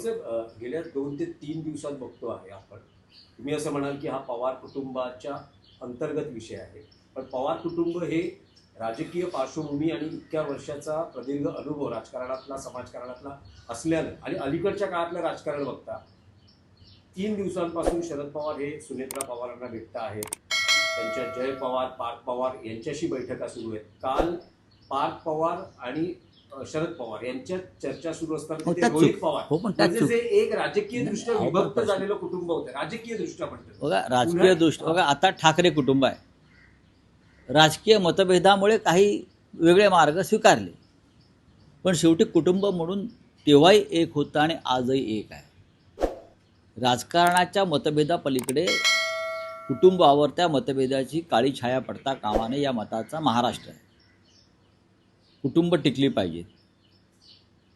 साहेब, गेल्या 2 ते 3 दिवसात बघतो आहे आपण, तुम्ही असं म्हणाल की हा पवार कुटुंबाच्या अंतर्गत विषय आहे, पण पवार कुटुंब हे राजकीय पार्श्वभूमी आणि इतक्या वर्षाचा प्रदीर्घ अनुभव राजकारणातला, समाजकारणातला असल्यानं आणि अलीकडच्या काळातलं राजकारण बघता 3 दिवसांपासून शरद पवार हे सुनेत्रा पवारांना भेटत आहेत. त्यांच्या जय पवार, पार्थ पवार यांच्याशी बैठका सुरू आहेत. काल पार्थ पवार आणि शरद पवार यांच्यात चर्चा सुरू असताना तिथे रोहित पवार म्हणजे जे एक राजकीय दृष्ट्या विभक्त झालेलं कुटुंब होतं, राजकीय दृष्ट्या म्हणतात बघा, राजकीय दृष्टी बघा, आता ठाकरे कुटुंब आहे. राजकीय मतभेदामुळे काही वेगळे मार्ग स्वीकारले, पण शेवटी कुटुंब म्हणून तेव्हाही एक होतं आणि आजही एक आहे. राजकारणाच्या मतभेदापलीकडे कुटुंबावर त्या मतभेदाची काळी छाया पडता कामा नये, या मताचा महाराष्ट्र आहे. कुटुंब टिकली पाहिजेत.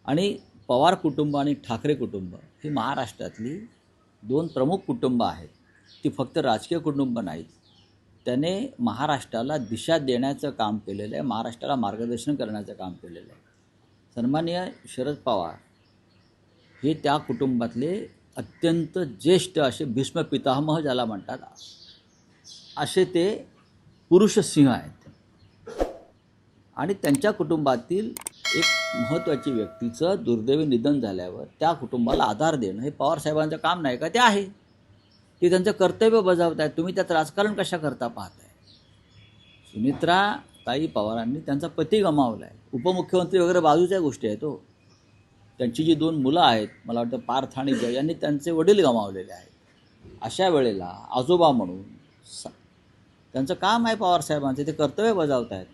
आणि पवार कुटुंब आणि ठाकरे कुटुंब ही महाराष्ट्रातली 2 प्रमुख कुटुंब आहेत. ती फक्त राजकीय कुटुंब नाहीत. त्याने महाराष्ट्राला दिशा देण्याचं काम केलेलं आहे, महाराष्ट्राला मार्गदर्शन करण्याचं काम केलेलं आहे. सन्माननीय शरद पवार हे त्या कुटुंबातले अत्यंत ज्येष्ठ असे भीष्म पितामह ज्याला म्हणतात, असे ते पुरुष सिंह आहेत. आणि त्यांच्या कुटुंबातील एक महत्त्वाची व्यक्तीचं दुर्दैवी निधन झाल्यावर त्या कुटुंबाला आधार देणं हे पवारसाहेबांचं काम नाही का? ते आहे. ते त्यांचं कर्तव्य बजावत आहेत. तुम्ही त्यात राजकारण कशा करता पाहताय? सुनेत्रा ताई पवारांनी त्यांचा पती गमावला आहे. उपमुख्यमंत्री वगैरे बाजूच्या गोष्टी आहेत. हो, त्यांची जी 2 मुलं आहेत, मला वाटतं पार्थ आणि जय, यांनी त्यांचे वडील गमावलेले आहेत. अशा वेळेला आजोबा म्हणून त्यांचं काम आहे पवारसाहेबांचं, ते कर्तव्य बजावत आहेत.